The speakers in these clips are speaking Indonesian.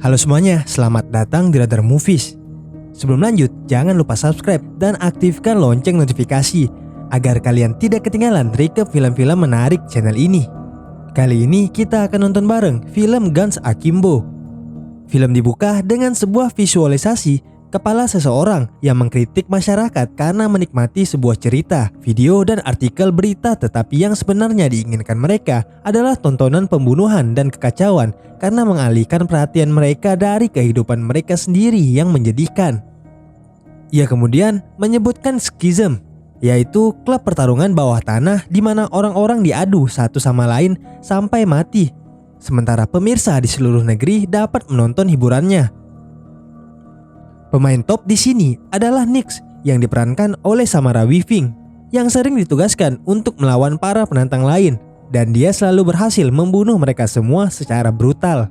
Halo semuanya, selamat datang di Radar Movies. Sebelum lanjut, jangan lupa subscribe dan aktifkan lonceng notifikasi agar kalian tidak ketinggalan recap film-film menarik channel ini. Kali ini kita akan nonton bareng film Guns Akimbo. Film dibuka dengan sebuah visualisasi kepala seseorang yang mengkritik masyarakat karena menikmati sebuah cerita, video, dan artikel berita, tetapi yang sebenarnya diinginkan mereka adalah tontonan pembunuhan dan kekacauan karena mengalihkan perhatian mereka dari kehidupan mereka sendiri yang menjadikan. Ia kemudian menyebutkan skism, yaitu klub pertarungan bawah tanah di mana orang-orang diadu satu sama lain sampai mati, sementara pemirsa di seluruh negeri dapat menonton hiburannya. Pemain top di sini adalah Nix yang diperankan oleh Samara Weaving yang sering ditugaskan untuk melawan para penantang lain, dan dia selalu berhasil membunuh mereka semua secara brutal.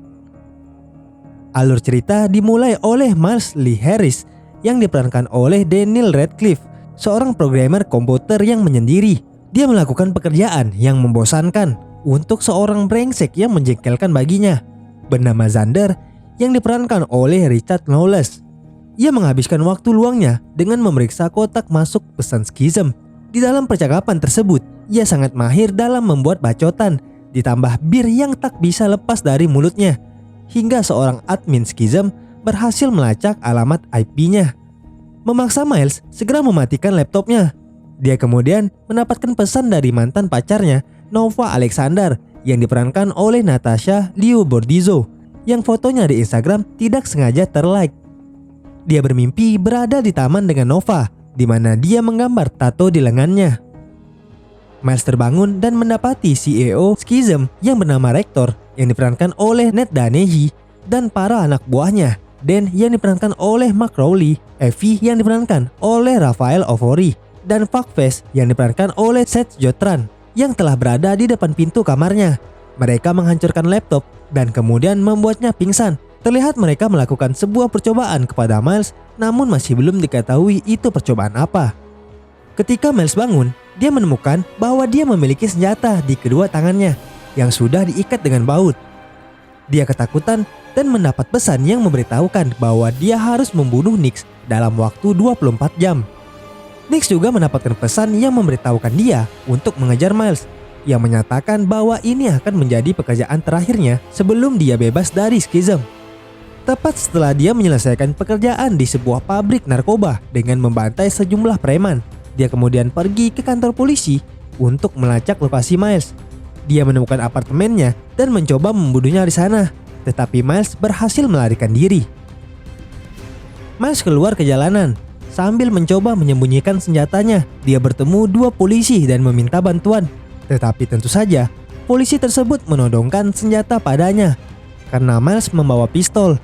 Alur cerita dimulai oleh Miles Lee Harris yang diperankan oleh Daniel Radcliffe, seorang programmer komputer yang menyendiri. Dia melakukan pekerjaan yang membosankan untuk seorang brengsek yang menjengkelkan baginya bernama Xander yang diperankan oleh Richard Knowles. Ia menghabiskan waktu luangnya dengan memeriksa kotak masuk pesan skism. Di dalam percakapan tersebut, ia sangat mahir dalam membuat bacotan, ditambah bir yang tak bisa lepas dari mulutnya, hingga seorang admin skism berhasil melacak alamat IP-nya. Memaksa Miles segera mematikan laptopnya. Dia kemudian mendapatkan pesan dari mantan pacarnya, Nova Alexander, yang diperankan oleh Natasha Liu Bordizzo, yang fotonya di Instagram tidak sengaja terlike. Dia bermimpi berada di taman dengan Nova, di mana dia menggambar tato di lengannya. Miles terbangun dan mendapati CEO Skism yang bernama Rector yang diperankan oleh Ned Danehi dan para anak buahnya, Dan yang diperankan oleh Mark Rowley, Evie yang diperankan oleh Rafael Ovori, dan Fuckface yang diperankan oleh Seth Jotran yang telah berada di depan pintu kamarnya. Mereka menghancurkan laptop dan kemudian membuatnya pingsan. Terlihat mereka melakukan sebuah percobaan kepada Miles, namun masih belum diketahui itu percobaan apa. Ketika Miles bangun, dia menemukan bahwa dia memiliki senjata di kedua tangannya yang sudah diikat dengan baut. Dia ketakutan dan mendapat pesan yang memberitahukan bahwa dia harus membunuh Nix dalam waktu 24 jam. Nix juga mendapatkan pesan yang memberitahukan dia untuk mengejar Miles, yang menyatakan bahwa ini akan menjadi pekerjaan terakhirnya sebelum dia bebas dari skism. Tepat setelah dia menyelesaikan pekerjaan di sebuah pabrik narkoba dengan membantai sejumlah preman, dia kemudian pergi ke kantor polisi untuk melacak lokasi Miles. Dia menemukan apartemennya dan mencoba membunuhnya di sana, tetapi Miles berhasil melarikan diri. Miles keluar ke jalanan sambil mencoba menyembunyikan senjatanya. Dia bertemu dua polisi dan meminta bantuan, tetapi tentu saja polisi tersebut menodongkan senjata padanya karena Miles membawa pistol.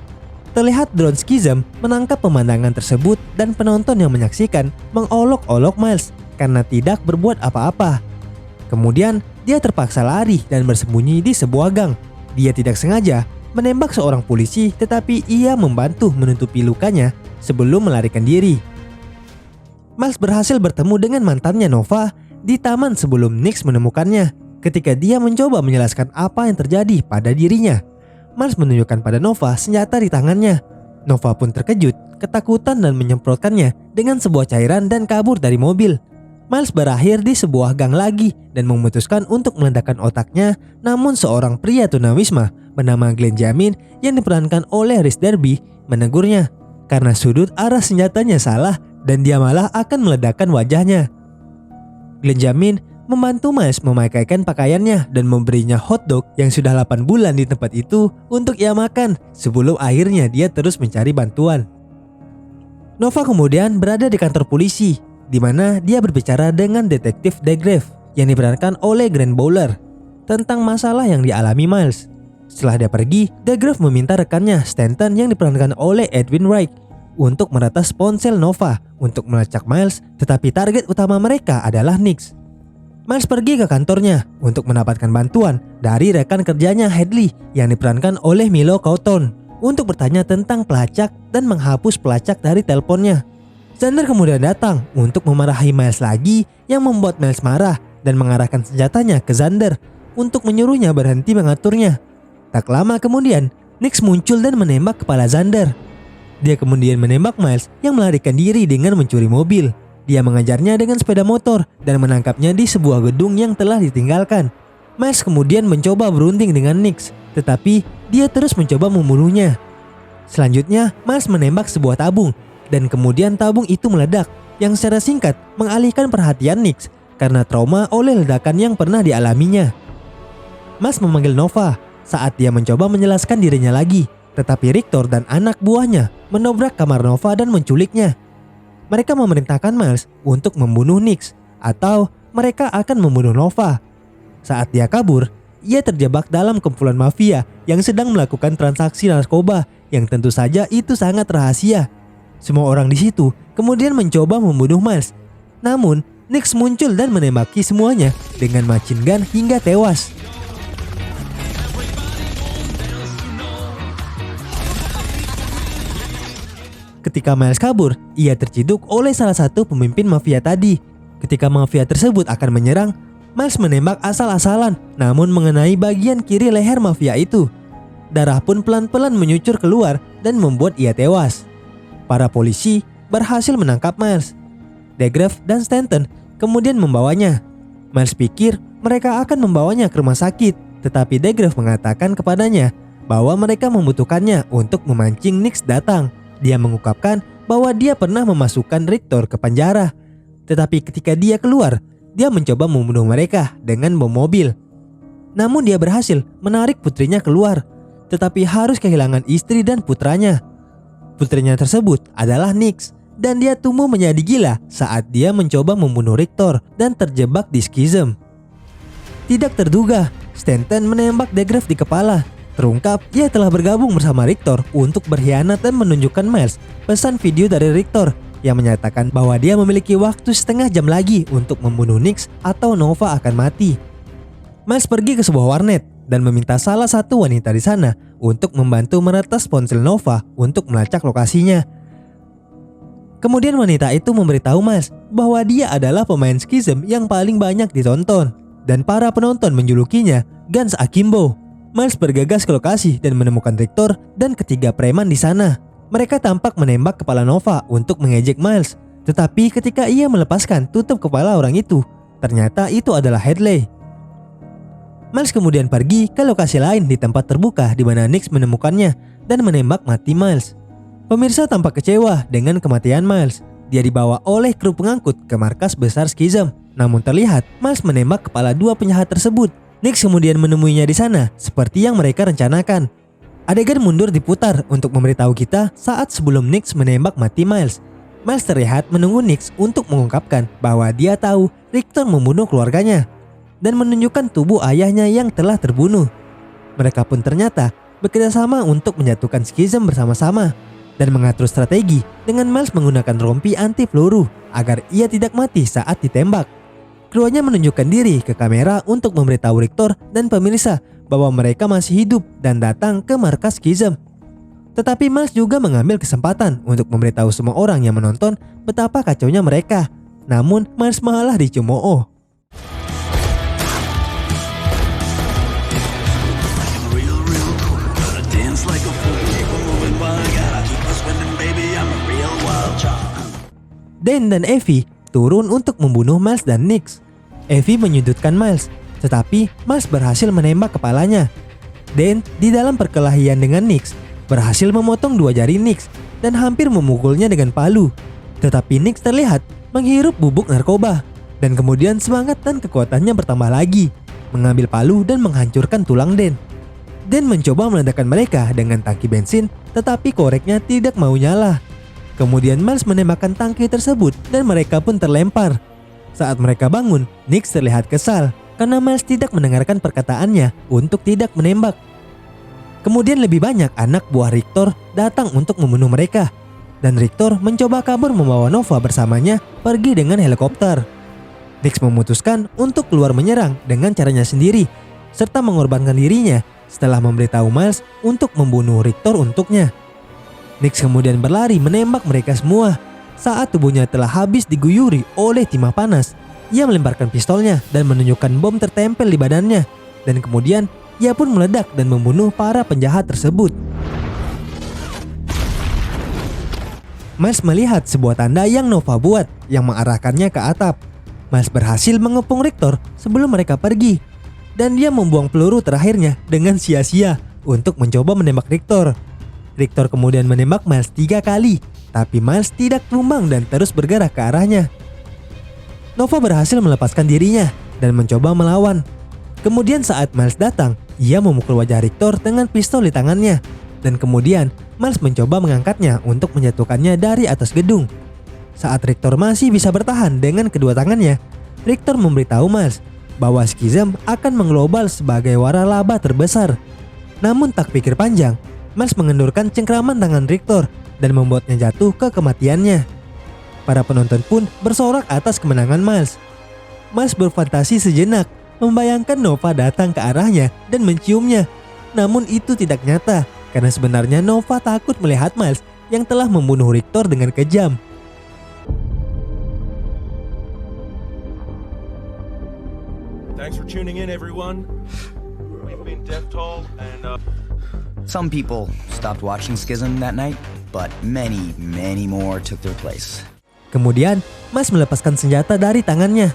Terlihat drone skism menangkap pemandangan tersebut dan penonton yang menyaksikan mengolok-olok Miles karena tidak berbuat apa-apa. Kemudian dia terpaksa lari dan bersembunyi di sebuah gang. Dia tidak sengaja menembak seorang polisi, tetapi ia membantu menutupi lukanya sebelum melarikan diri. Miles berhasil bertemu dengan mantannya Nova di taman sebelum Nix menemukannya. Ketika dia mencoba menjelaskan apa yang terjadi pada dirinya, Miles menunjukkan pada Nova senjata di tangannya. Nova pun terkejut, ketakutan dan menyemprotkannya dengan sebuah cairan dan kabur dari mobil. Miles berakhir di sebuah gang lagi dan memutuskan untuk meledakkan otaknya, namun seorang pria tunawisma bernama Glenn Jamin yang diperankan oleh Rhys Darby menegurnya karena sudut arah senjatanya salah dan dia malah akan meledakkan wajahnya. Glenn Jamin membantu Miles memakaikan pakaiannya dan memberinya hotdog yang sudah 8 bulan di tempat itu untuk ia makan sebelum akhirnya dia terus mencari bantuan. Nova kemudian berada di kantor polisi di mana dia berbicara dengan detektif Degrave yang diperankan oleh Grant Bowler tentang masalah yang dialami Miles. Setelah dia pergi, Degrave meminta rekannya Stanton yang diperankan oleh Edwin Wright untuk meretas ponsel Nova untuk melacak Miles, tetapi target utama mereka adalah Nix. Miles pergi ke kantornya untuk mendapatkan bantuan dari rekan kerjanya Hadley yang diperankan oleh Milo Cawthon untuk bertanya tentang pelacak dan menghapus pelacak dari teleponnya. Xander kemudian datang untuk memarahi Miles lagi, yang membuat Miles marah dan mengarahkan senjatanya ke Xander untuk menyuruhnya berhenti mengaturnya. Tak lama kemudian, Nix muncul dan menembak kepala Xander. Dia kemudian menembak Miles yang melarikan diri dengan mencuri mobil. Dia mengejarnya dengan sepeda motor dan menangkapnya di sebuah gedung yang telah ditinggalkan. Miles kemudian mencoba berunding dengan Nix, tetapi dia terus mencoba membunuhnya. Selanjutnya, Miles menembak sebuah tabung dan kemudian tabung itu meledak yang secara singkat mengalihkan perhatian Nix karena trauma oleh ledakan yang pernah dialaminya. Miles memanggil Nova saat dia mencoba menjelaskan dirinya lagi, tetapi Rictor dan anak buahnya mendobrak kamar Nova dan menculiknya. Mereka memerintahkan Miles untuk membunuh Nix atau mereka akan membunuh Nova. Saat dia kabur, ia terjebak dalam kumpulan mafia yang sedang melakukan transaksi narkoba yang tentu saja itu sangat rahasia. Semua orang di situ kemudian mencoba membunuh Miles. Namun, Nix muncul dan menembaki semuanya dengan machine gun hingga tewas. Ketika Miles kabur, ia terciduk oleh salah satu pemimpin mafia tadi. Ketika mafia tersebut akan menyerang, Miles menembak asal-asalan namun mengenai bagian kiri leher mafia itu. Darah pun pelan-pelan menyucur keluar dan membuat ia tewas. Para polisi berhasil menangkap Miles. Degrave dan Stanton kemudian membawanya. Miles pikir mereka akan membawanya ke rumah sakit, tetapi Degrave mengatakan kepadanya bahwa mereka membutuhkannya untuk memancing Nix datang. Dia mengungkapkan bahwa dia pernah memasukkan Rictor ke penjara. Tetapi ketika dia keluar, dia mencoba membunuh mereka dengan bom mobil. Namun dia berhasil menarik putrinya keluar, tetapi harus kehilangan istri dan putranya. Putrinya tersebut adalah Nix, dan dia tumbuh menjadi gila saat dia mencoba membunuh Rictor dan terjebak di skizem. Tidak terduga, Stanton menembak Degrave di kepala. Terungkap, ia telah bergabung bersama Rictor untuk berkhianat dan menunjukkan Miles pesan video dari Rictor yang menyatakan bahwa dia memiliki waktu setengah jam lagi untuk membunuh Nix atau Nova akan mati. Miles pergi ke sebuah warnet dan meminta salah satu wanita di sana untuk membantu meretas ponsel Nova untuk melacak lokasinya. Kemudian wanita itu memberitahu Miles bahwa dia adalah pemain skizem yang paling banyak ditonton dan para penonton menjulukinya Guns Akimbo. Miles bergegas ke lokasi dan menemukan Rictor dan ketiga preman di sana. Mereka tampak menembak kepala Nova untuk mengejek Miles. Tetapi ketika ia melepaskan tutup kepala orang itu, ternyata itu adalah Hadley. Miles kemudian pergi ke lokasi lain di tempat terbuka di mana Nix menemukannya dan menembak mati Miles. Pemirsa tampak kecewa dengan kematian Miles. Dia dibawa oleh kru pengangkut ke markas besar skizem. Namun terlihat Miles menembak kepala dua penjahat tersebut. Nix kemudian menemuinya di sana seperti yang mereka rencanakan. Adegan mundur diputar untuk memberitahu kita saat sebelum Nix menembak mati Miles. Miles terlihat menunggu Nix untuk mengungkapkan bahwa dia tahu Rictor membunuh keluarganya dan menunjukkan tubuh ayahnya yang telah terbunuh. Mereka pun ternyata bekerjasama untuk menjatuhkan skizem bersama-sama dan mengatur strategi dengan Miles menggunakan rompi anti peluru agar ia tidak mati saat ditembak. Keduanya menunjukkan diri ke kamera untuk memberitahu Rictor dan pemirsa bahwa mereka masih hidup dan datang ke markas skizem. Tetapi Miles juga mengambil kesempatan untuk memberitahu semua orang yang menonton betapa kacaunya mereka. Namun Miles malah dicemooh. Dan Evie turun untuk membunuh Miles dan Nix. Evie menyudutkan Miles, tetapi Miles berhasil menembak kepalanya. Dan di dalam perkelahian dengan Nix, berhasil memotong dua jari Nix dan hampir memukulnya dengan palu. Tetapi Nix terlihat menghirup bubuk narkoba dan kemudian semangat dan kekuatannya bertambah lagi, mengambil palu dan menghancurkan tulang Dan. Dan mencoba meledakkan mereka dengan tangki bensin, tetapi koreknya tidak mau nyala. Kemudian Miles menembakkan tangki tersebut dan mereka pun terlempar. Saat mereka bangun, Nix terlihat kesal karena Miles tidak mendengarkan perkataannya untuk tidak menembak. Kemudian lebih banyak anak buah Rictor datang untuk membunuh mereka. Dan Rictor mencoba kabur membawa Nova bersamanya pergi dengan helikopter. Nix memutuskan untuk keluar menyerang dengan caranya sendiri, serta mengorbankan dirinya setelah memberitahu Miles untuk membunuh Rictor untuknya. Nix kemudian berlari menembak mereka semua. Saat tubuhnya telah habis diguyuri oleh timah panas, ia melemparkan pistolnya dan menunjukkan bom tertempel di badannya. Dan kemudian ia pun meledak dan membunuh para penjahat tersebut. Miles melihat sebuah tanda yang Nova buat yang mengarahkannya ke atap. Miles berhasil mengepung Richter sebelum mereka pergi. Dan dia membuang peluru terakhirnya dengan sia-sia untuk mencoba menembak Richter. Richter kemudian menembak Miles 3 kali, tapi Miles tidak tumbang dan terus bergerak ke arahnya. Nova berhasil melepaskan dirinya dan mencoba melawan. Kemudian saat Miles datang, ia memukul wajah Richter dengan pistol di tangannya. Dan kemudian Miles mencoba mengangkatnya untuk menjatuhkannya dari atas gedung. Saat Richter masih bisa bertahan dengan kedua tangannya, Richter memberitahu Miles bahwa Schism akan mengglobal sebagai waralaba terbesar. Namun tak pikir panjang, Miles mengendurkan cengkraman tangan Richter dan membuatnya jatuh ke kematiannya. Para penonton pun bersorak atas kemenangan Miles. Miles berfantasi sejenak, membayangkan Nova datang ke arahnya dan menciumnya. Namun itu tidak nyata, karena sebenarnya Nova takut melihat Miles yang telah membunuh Richter dengan kejam. Thanks for tuning in, everyone. We've been Death Toll and Some people stopped watching Schism that night, but many more took their place. Kemudian, Miles melepaskan senjata dari tangannya.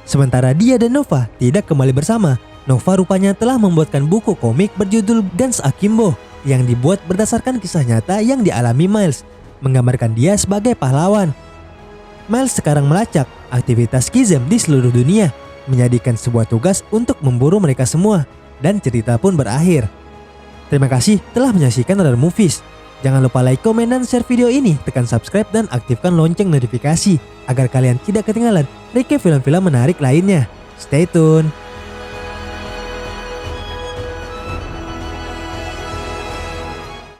Sementara dia dan Nova tidak kembali bersama, Nova rupanya telah membuatkan buku komik berjudul Guns Akimbo yang dibuat berdasarkan kisah nyata yang dialami Miles, menggambarkan dia sebagai pahlawan. Miles sekarang melacak aktivitas Schism di seluruh dunia, menjadikan sebuah tugas untuk memburu mereka semua, dan cerita pun berakhir. Terima kasih telah menyaksikan Radar Movies. Jangan lupa like, komen, dan share video ini, tekan subscribe dan aktifkan lonceng notifikasi agar kalian tidak ketinggalan recap film-film menarik lainnya. Stay tune!